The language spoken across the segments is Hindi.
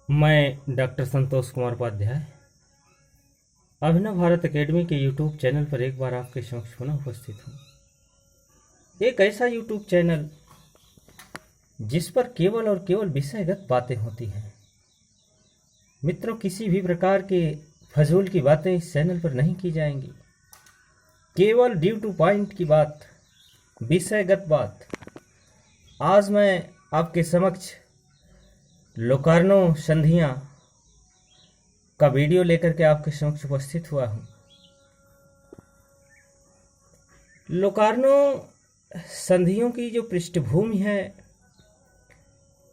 मैं डॉक्टर संतोष कुमार उपाध्याय अभिनव भारत एकेडमी के यूट्यूब चैनल पर एक बार आपके समक्ष पुनः उपस्थित हूँ। एक ऐसा यूट्यूब चैनल जिस पर केवल और केवल विषयगत बातें होती हैं। मित्रों, किसी भी प्रकार के फजूल की बातें इस चैनल पर नहीं की जाएंगी। केवल ड्यू टू पॉइंट की बात, विषयगत बात। आज मैं आपके समक्ष लोकार्नो संधियां का वीडियो लेकर के आपके समक्ष उपस्थित हुआ हूं। लोकार्नो संधियों की जो पृष्ठभूमि है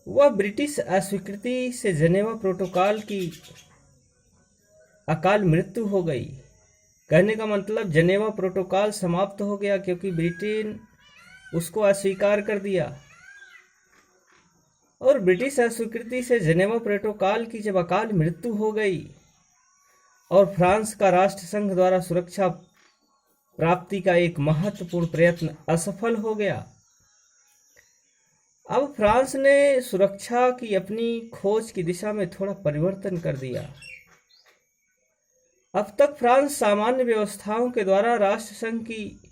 वह ब्रिटिश अस्वीकृति से जेनेवा प्रोटोकॉल की अकाल मृत्यु हो गई। कहने का मतलब जेनेवा प्रोटोकॉल समाप्त हो गया क्योंकि ब्रिटेन उसको अस्वीकार कर दिया। और ब्रिटिश अस्वीकृति से जेनेवा प्रोटोकॉल की जब अकाल मृत्यु हो गई और फ्रांस का राष्ट्रसंघ द्वारा सुरक्षा प्राप्ति का एक महत्वपूर्ण प्रयत्न असफल हो गया, अब फ्रांस ने सुरक्षा की अपनी खोज की दिशा में थोड़ा परिवर्तन कर दिया। अब तक फ्रांस सामान्य व्यवस्थाओं के द्वारा राष्ट्रसंघ की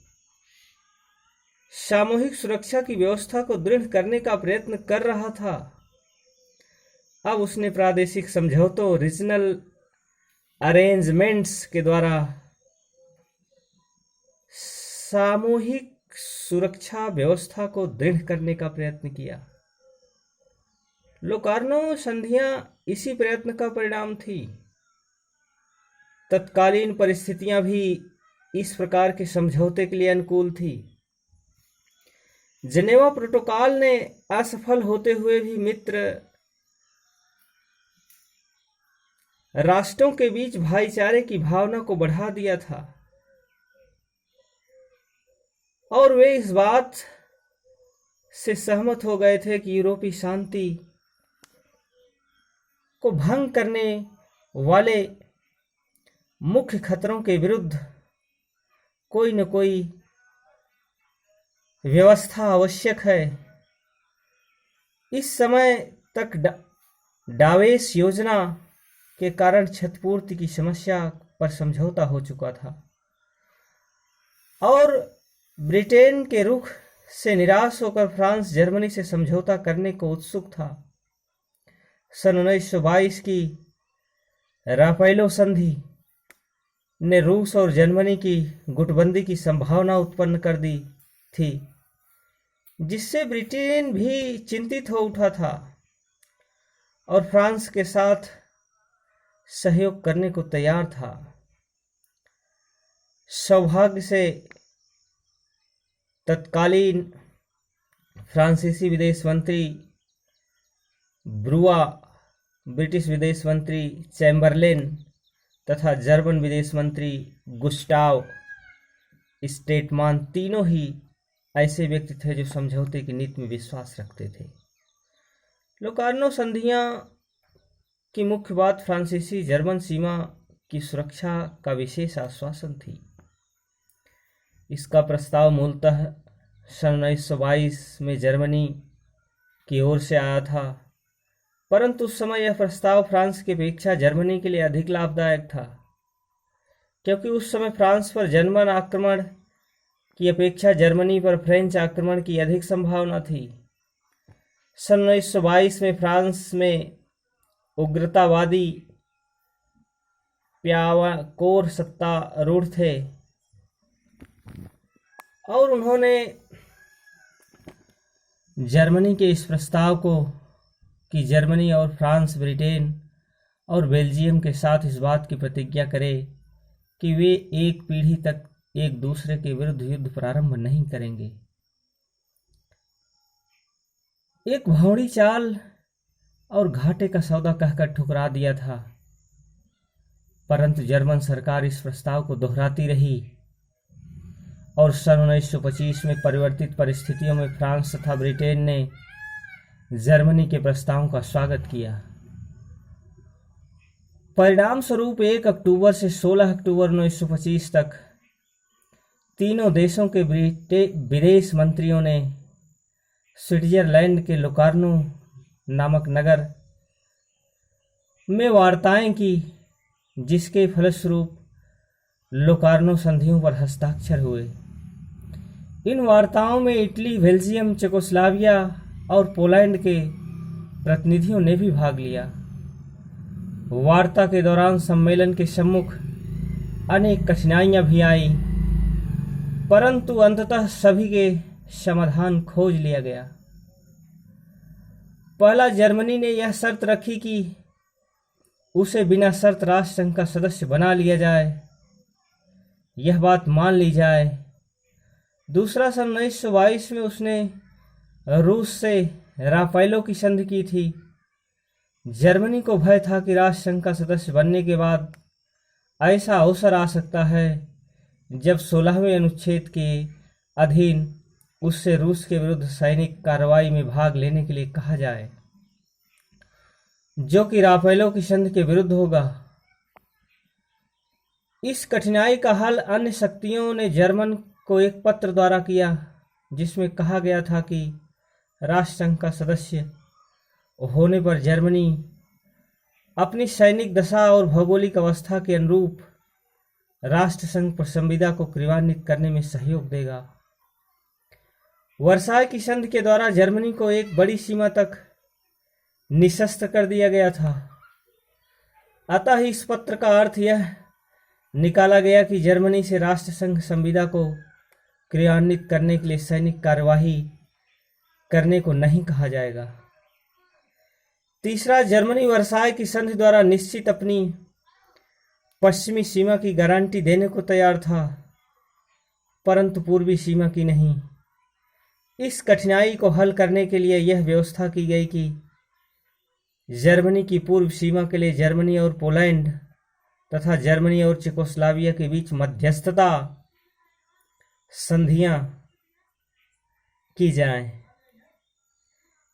सामूहिक सुरक्षा की व्यवस्था को दृढ़ करने का प्रयत्न कर रहा था। अब उसने प्रादेशिक समझौतों, रीजनल अरेंजमेंट्स के द्वारा सामूहिक सुरक्षा व्यवस्था को दृढ़ करने का प्रयत्न किया। लोकार्नो संधियां इसी प्रयत्न का परिणाम थी। तत्कालीन परिस्थितियां भी इस प्रकार के समझौते के लिए अनुकूल थी। जेनेवा प्रोटोकॉल ने असफल होते हुए भी मित्र राष्ट्रों के बीच भाईचारे की भावना को बढ़ा दिया था और वे इस बात से सहमत हो गए थे कि यूरोपीय शांति को भंग करने वाले मुख्य खतरों के विरुद्ध कोई न कोई व्यवस्था आवश्यक है। इस समय तक डावेस योजना के कारण क्षतिपूर्ति की समस्या पर समझौता हो चुका था और ब्रिटेन के रुख से निराश होकर फ्रांस जर्मनी से समझौता करने को उत्सुक था। सन 1922 की राफेलो संधि ने रूस और जर्मनी की गुटबंदी की संभावना उत्पन्न कर दी थी, जिससे ब्रिटेन भी चिंतित हो उठा था और फ्रांस के साथ सहयोग करने को तैयार था। सौभाग्य से तत्कालीन फ्रांसीसी विदेश मंत्री ब्रुआ, ब्रिटिश विदेश मंत्री चैम्बरलेन तथा जर्मन विदेश मंत्री गुस्टाव स्टेटमान तीनों ही ऐसे व्यक्ति थे जो समझौते की नीति में विश्वास रखते थे। लोकार्नो संधियां की मुख्य बात फ्रांसीसी जर्मन सीमा की सुरक्षा का विशेष आश्वासन थी। इसका प्रस्ताव मूलतः सन 1922 में जर्मनी की ओर से आया था, परंतु उस समय यह प्रस्ताव फ्रांस की अपेक्षा जर्मनी के लिए अधिक लाभदायक था, क्योंकि उस समय फ्रांस पर जर्मन आक्रमण की अपेक्षा जर्मनी पर फ्रेंच आक्रमण की अधिक संभावना थी। सन 1922 में फ्रांस में उग्रतावादी प्यावाकोर सत्तारूढ़ थे और उन्होंने जर्मनी के इस प्रस्ताव को कि जर्मनी और फ्रांस ब्रिटेन और बेल्जियम के साथ इस बात की प्रतिज्ञा करें कि वे एक पीढ़ी तक एक दूसरे के विरुद्ध युद्ध प्रारंभ नहीं करेंगे, एक भौंडी चाल और घाटे का सौदा कहकर ठुकरा दिया था। परंतु जर्मन सरकार इस प्रस्ताव को दोहराती रही और सन 1925 में परिवर्तित परिस्थितियों में फ्रांस तथा ब्रिटेन ने जर्मनी के प्रस्ताव का स्वागत किया। परिणाम स्वरूप 1 अक्टूबर से 16 अक्टूबर 1925 तक तीनों देशों के विदेश मंत्रियों ने स्विट्जरलैंड के लोकार्नो नामक नगर में वार्ताएं की, जिसके फलस्वरूप लोकार्नो संधियों पर हस्ताक्षर हुए। इन वार्ताओं में इटली, बेल्जियम, चेकोस्लोवाकिया और पोलैंड के प्रतिनिधियों ने भी भाग लिया। वार्ता के दौरान सम्मेलन के सम्मुख अनेक कठिनाइयां भी आईं, परंतु अंततः सभी के समाधान खोज लिया गया। पहला, जर्मनी ने यह शर्त रखी कि उसे बिना शर्त राष्ट्रसंघ का सदस्य बना लिया जाए, यह बात मान ली जाए। दूसरा, सन 1922 में उसने रूस से राफेलो की संधि की थी। जर्मनी को भय था कि राष्ट्रसंघ का सदस्य बनने के बाद ऐसा अवसर आ सकता है जब 16वें अनुच्छेद के अधीन उससे रूस के विरुद्ध सैनिक कार्रवाई में भाग लेने के लिए कहा जाए, जो कि राफेलो की संधि के विरुद्ध होगा। इस कठिनाई का हल अन्य शक्तियों ने जर्मन को एक पत्र द्वारा किया, जिसमें कहा गया था कि राष्ट्रसंघ का सदस्य होने पर जर्मनी अपनी सैनिक दशा और भौगोलिक अवस्था के अनुरूप राष्ट्रसंघ पर संविदा को क्रियान्वित करने में सहयोग देगा। वर्साय की संधि के द्वारा जर्मनी को एक बड़ी सीमा तक निशस्त्र कर दिया गया था। अतः इस पत्र का अर्थ यह निकाला गया कि जर्मनी से राष्ट्रसंघ संविदा को क्रियान्वित करने के लिए सैनिक कार्यवाही करने को नहीं कहा जाएगा। तीसरा, जर्मनी वर्साय की संधि द्वारा निश्चित अपनी पश्चिमी सीमा की गारंटी देने को तैयार था, परंतु पूर्वी सीमा की नहीं। इस कठिनाई को हल करने के लिए यह व्यवस्था की गई कि जर्मनी की पूर्व सीमा के लिए जर्मनी और पोलैंड तथा जर्मनी और चेकोस्लोवाकिया के बीच मध्यस्थता संधियां की जाएं,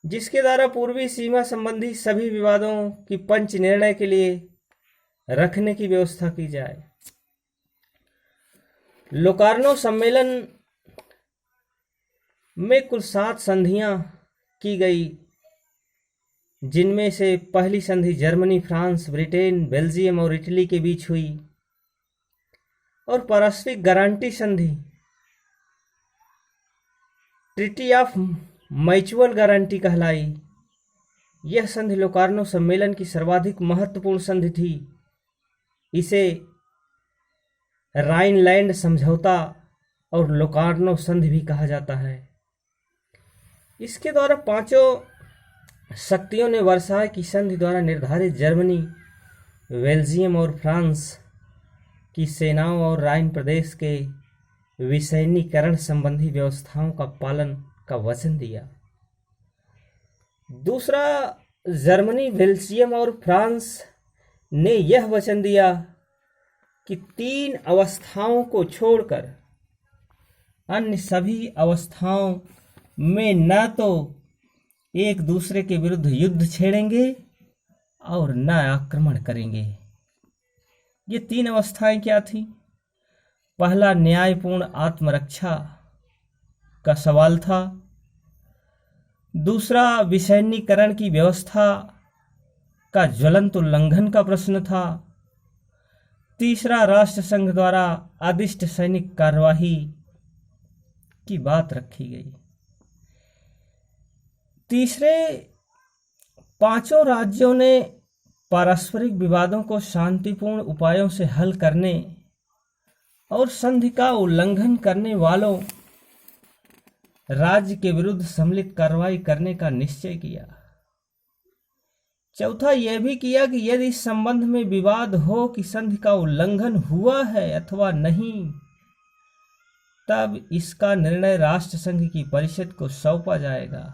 जिसके द्वारा पूर्वी सीमा संबंधी सभी विवादों की पंच निर्णय के लिए रखने की व्यवस्था की जाए। लोकार्नो सम्मेलन में कुल 7 संधियां की गई, जिनमें से पहली संधि जर्मनी, फ्रांस, ब्रिटेन, बेल्जियम और इटली के बीच हुई और पारस्परिक गारंटी संधि ट्रीटी ऑफ म्यूचुअल गारंटी कहलाई। यह संधि लोकार्नो सम्मेलन की सर्वाधिक महत्वपूर्ण संधि थी। इसे राइनलैंड समझौता और लोकार्नो संधि भी कहा जाता है। इसके द्वारा पांचों शक्तियों ने वर्साय की संधि द्वारा निर्धारित जर्मनी, बेल्जियम और फ्रांस की सेनाओं और राइन प्रदेश के विसैन्यीकरण संबंधी व्यवस्थाओं का पालन का वचन दिया। दूसरा, जर्मनी, बेल्जियम और फ्रांस ने यह वचन दिया कि 3 अवस्थाओं को छोड़कर अन्य सभी अवस्थाओं में न तो एक दूसरे के विरुद्ध युद्ध छेड़ेंगे और न आक्रमण करेंगे। ये 3 अवस्थाएं क्या थी? पहला, न्यायपूर्ण आत्मरक्षा का सवाल था। दूसरा, विसैन्यीकरण की व्यवस्था का ज्वलंत उल्लंघन का प्रश्न था। तीसरा, राष्ट्रसंघ द्वारा आदिष्ट सैनिक कार्यवाही की बात रखी गई। तीसरे, 5 राज्यों ने पारस्परिक विवादों को शांतिपूर्ण उपायों से हल करने और संधि का उल्लंघन करने वालों राज्य के विरुद्ध सम्मिलित कार्रवाई करने का निश्चय किया। चौथा, यह भी किया कि यदि इस संबंध में विवाद हो कि संधि का उल्लंघन हुआ है अथवा नहीं, तब इसका निर्णय राष्ट्रसंघ की परिषद को सौंपा जाएगा।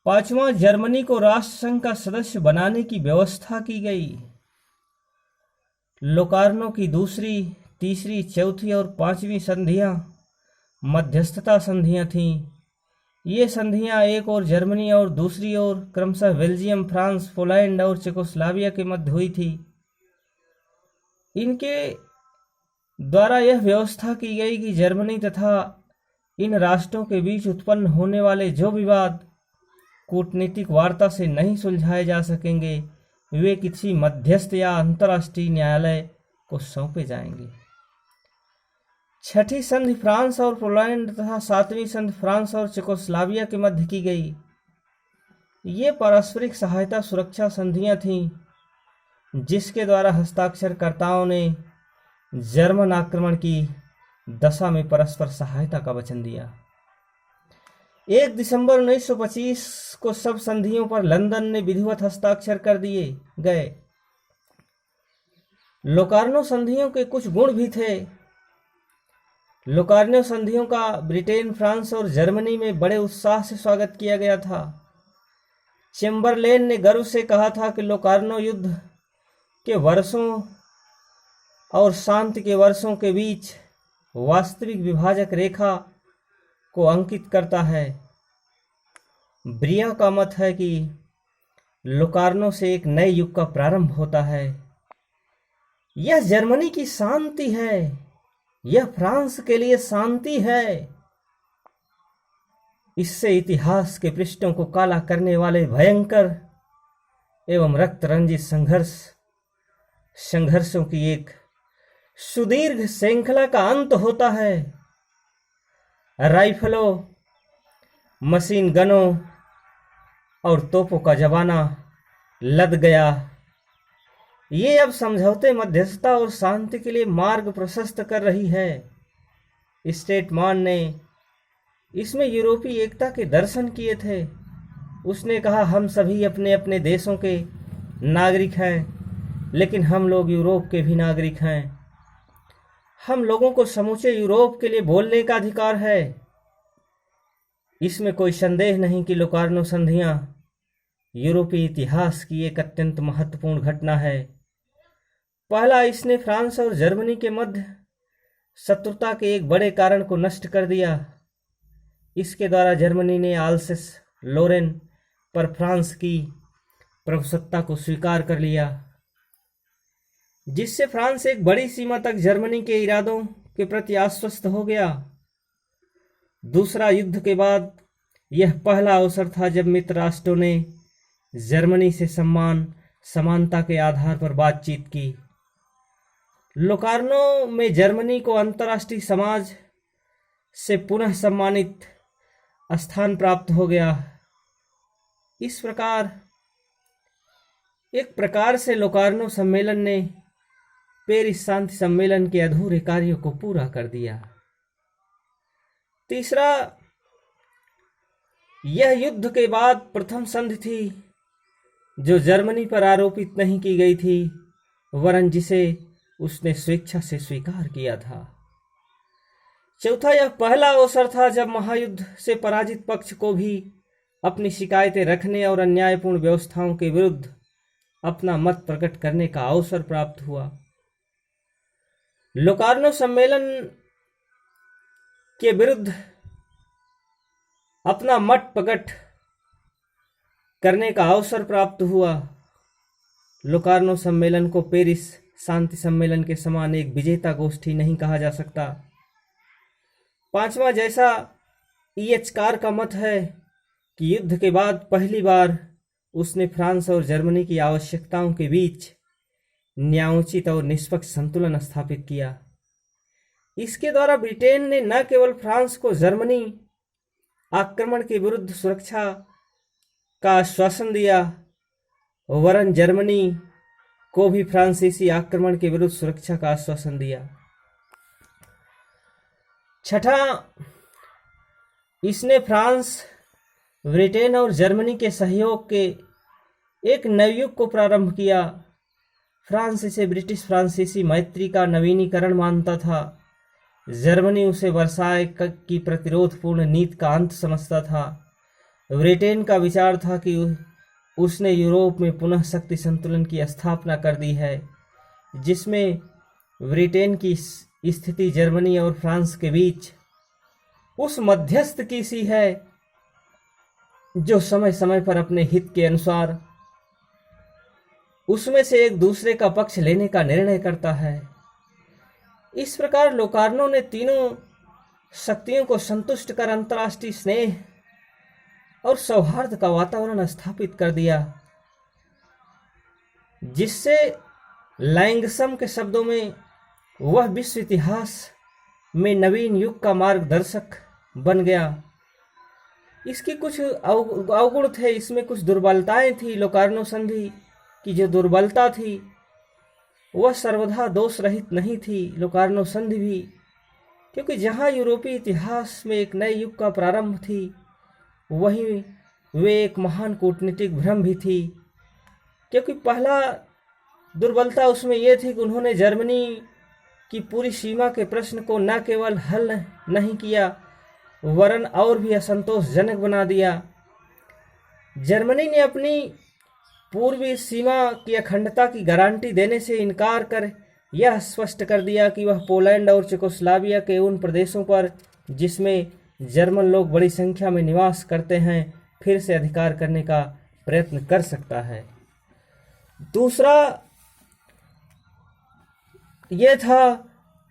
5वां, जर्मनी को राष्ट्रसंघ का सदस्य बनाने की व्यवस्था की गई। लोकार्नो की दूसरी, तीसरी, चौथी और 5वीं संधियां मध्यस्थता संधियां थीं। ये संधियां एक और जर्मनी और दूसरी ओर क्रमशः बेल्जियम, फ्रांस, पोलैंड और चेकोस्लोवाकिया के मध्य हुई थी। इनके द्वारा यह व्यवस्था की गई कि जर्मनी तथा इन राष्ट्रों के बीच उत्पन्न होने वाले जो विवाद कूटनीतिक वार्ता से नहीं सुलझाए जा सकेंगे, वे किसी मध्यस्थ या अंतर्राष्ट्रीय न्यायालय को सौंपे जाएंगे। छठी संधि फ्रांस और पोलैंड तथा सातवीं संधि फ्रांस और चेकोस्लोवाकिया के मध्य की गई। ये पारस्परिक सहायता सुरक्षा संधियां थीं, जिसके द्वारा हस्ताक्षरकर्ताओं ने जर्मन आक्रमण की दशा में परस्पर सहायता का वचन दिया। 1 दिसंबर 1925 को सब संधियों पर लंदन ने विधिवत हस्ताक्षर कर दिए गए। लोकार्नो संधियों के कुछ गुण भी थे। लोकार्नो संधियों का ब्रिटेन, फ्रांस और जर्मनी में बड़े उत्साह से स्वागत किया गया था। चेम्बरलेन ने गर्व से कहा था कि लोकार्नो युद्ध के वर्षों और शांति के वर्षों के बीच वास्तविक विभाजक रेखा को अंकित करता है। ब्रिया का मत है कि लोकार्नो से एक नए युग का प्रारंभ होता है। यह जर्मनी की शांति है, यह फ्रांस के लिए शांति है। इससे इतिहास के पृष्ठों को काला करने वाले भयंकर एवं रक्त रंजित संघर्षों की एक सुदीर्घ श्रृंखला का अंत होता है। राइफलों, मशीन गनों और तोपों का जमाना लद गया। ये अब समझौते, मध्यस्थता और शांति के लिए मार्ग प्रशस्त कर रही है। स्टेटमान ने इसमें यूरोपीय एकता के दर्शन किए थे। उसने कहा, हम सभी अपने अपने देशों के नागरिक हैं, लेकिन हम लोग यूरोप के भी नागरिक हैं। हम लोगों को समूचे यूरोप के लिए बोलने का अधिकार है। इसमें कोई संदेह नहीं कि लोकार्नो संधियां यूरोपीय इतिहास की एक अत्यंत महत्वपूर्ण घटना है। पहला, इसने फ्रांस और जर्मनी के मध्य शत्रुता के एक बड़े कारण को नष्ट कर दिया। इसके द्वारा जर्मनी ने आल्सेस लोरेन पर फ्रांस की प्रभुसत्ता को स्वीकार कर लिया, जिससे फ्रांस एक बड़ी सीमा तक जर्मनी के इरादों के प्रति आश्वस्त हो गया। दूसरा, युद्ध के बाद यह पहला अवसर था जब मित्र राष्ट्रों ने जर्मनी से समानता के आधार पर बातचीत की। लोकार्नो में जर्मनी को अंतर्राष्ट्रीय समाज से पुनः सम्मानित स्थान प्राप्त हो गया। इस प्रकार एक प्रकार से लोकार्नो सम्मेलन ने पेरिस शांति सम्मेलन के अधूरे कार्यों को पूरा कर दिया। तीसरा, यह युद्ध के बाद प्रथम संधि थी जो जर्मनी पर आरोपित नहीं की गई थी, वरन जिसे उसने स्वेच्छा से स्वीकार किया था। चौथा, यह पहला अवसर था जब महायुद्ध से पराजित पक्ष को भी अपनी शिकायतें रखने और अन्यायपूर्ण व्यवस्थाओं के विरुद्ध अपना मत प्रकट करने का अवसर प्राप्त हुआ। लोकार्नो सम्मेलन के विरुद्ध अपना मत प्रकट करने का अवसर प्राप्त हुआ। लोकार्नो सम्मेलन को पेरिस शांति सम्मेलन के समान एक विजेता गोष्ठी नहीं कहा जा सकता। पांचवा, जैसा E.H. कार का मत है कि युद्ध के बाद पहली बार उसने फ्रांस और जर्मनी की आवश्यकताओं के बीच न्यायोचित और निष्पक्ष संतुलन स्थापित किया। इसके द्वारा ब्रिटेन ने न केवल फ्रांस को जर्मनी आक्रमण के विरुद्ध सुरक्षा का आश्वासन दिया, वरन जर्मनी को भी फ्रांसीसी आक्रमण के विरुद्ध सुरक्षा का आश्वासन दिया। छठा, इसने फ्रांस, ब्रिटेन और जर्मनी के सहयोग के एक नवयुग को प्रारंभ किया। फ्रांस इसे ब्रिटिश फ्रांसीसी मैत्री का नवीनीकरण मानता था। जर्मनी उसे वर्साय की प्रतिरोधपूर्ण नीति का अंत समझता था। ब्रिटेन का विचार था कि उसने यूरोप में पुनः शक्ति संतुलन की स्थापना कर दी है, जिसमें ब्रिटेन की स्थिति जर्मनी और फ्रांस के बीच उस मध्यस्थ की सी है जो समय समय पर अपने हित के अनुसार उसमें से एक दूसरे का पक्ष लेने का निर्णय करता है। इस प्रकार लोकार्नो ने तीनों शक्तियों को संतुष्ट कर अंतर्राष्ट्रीय स्नेह और सौहार्द का वातावरण स्थापित कर दिया। जिससे लैंगसम के शब्दों में वह विश्व इतिहास में नवीन युग का मार्गदर्शक बन गया। इसकी कुछ अवगुण थे, इसमें कुछ दुर्बलताएं थी। लोकार्नो संधि की जो दुर्बलता थी वह सर्वथा दोष रहित नहीं थी, लोकार्नो संधि भी, क्योंकि जहां यूरोपीय इतिहास में एक नए युग का प्रारंभ थी, वहीं वे एक महान कूटनीतिक भ्रम भी थी। क्योंकि पहला दुर्बलता उसमें यह थी कि उन्होंने जर्मनी की पूरी सीमा के प्रश्न को न केवल हल नहीं किया, वरन और भी असंतोषजनक बना दिया। जर्मनी ने अपनी पूर्वी सीमा की अखंडता की गारंटी देने से इनकार कर यह स्पष्ट कर दिया कि वह पोलैंड और चेकोस्लोवाकिया के उन प्रदेशों पर जिसमें जर्मन लोग बड़ी संख्या में निवास करते हैं फिर से अधिकार करने का प्रयत्न कर सकता है। दूसरा यह था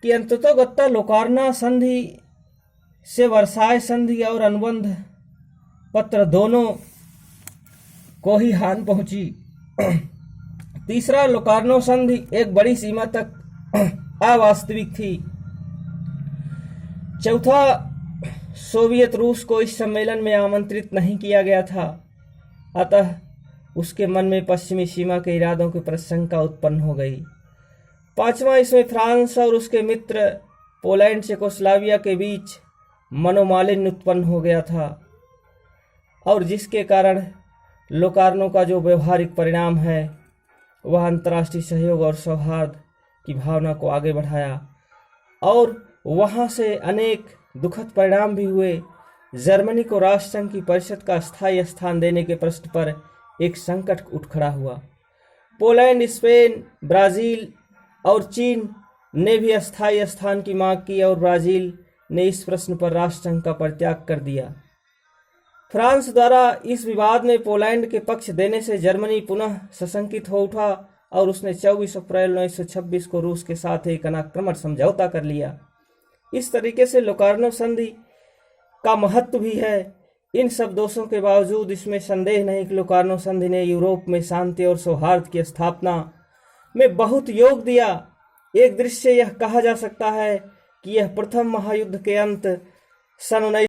कि अंततोगत्ता लोकार्नो संधि से वर्साय संधि और अनुबंध पत्र दोनों को ही हानि पहुंची। तीसरा, लोकार्नो संधि एक बड़ी सीमा तक अवास्तविक थी। चौथा, सोवियत रूस को इस सम्मेलन में आमंत्रित नहीं किया गया था, अतः उसके मन में पश्चिमी सीमा के इरादों की प्रशंका उत्पन्न हो गई। पांचवा, इसमें फ्रांस और उसके मित्र पोलैंड चेकोस्लोवाकिया के बीच मनोमालिन्य उत्पन्न हो गया था, और जिसके कारण लोकार्नो का जो व्यवहारिक परिणाम है वह अंतर्राष्ट्रीय सहयोग और सौहार्द की भावना को आगे बढ़ाया, और वहां से अनेक दुखद परिणाम भी हुए। जर्मनी को राष्ट्रसंघ की परिषद का स्थायी स्थान देने के प्रश्न पर एक संकट उठ खड़ा हुआ। पोलैंड, स्पेन, ब्राजील और चीन ने भी अस्थायी स्थान की मांग की, और ब्राजील ने इस प्रश्न पर राष्ट्रसंघ का परित्याग कर दिया। फ्रांस द्वारा इस विवाद में पोलैंड के पक्ष देने से जर्मनी पुनः सशंकित हो उठा, और उसने 24 अप्रैल 1926 को रूस के साथ एक अनाक्रमण समझौता कर लिया। इस तरीके से लोकार्नो संधि का महत्व भी है। इन सब दोषों के बावजूद इसमें संदेह नहीं कि लोकार्नो संधि ने यूरोप में शांति और सौहार्द की स्थापना में बहुत योग दिया। एक दृष्टि से यह कहा जा सकता है कि यह प्रथम महायुद्ध के अंत सन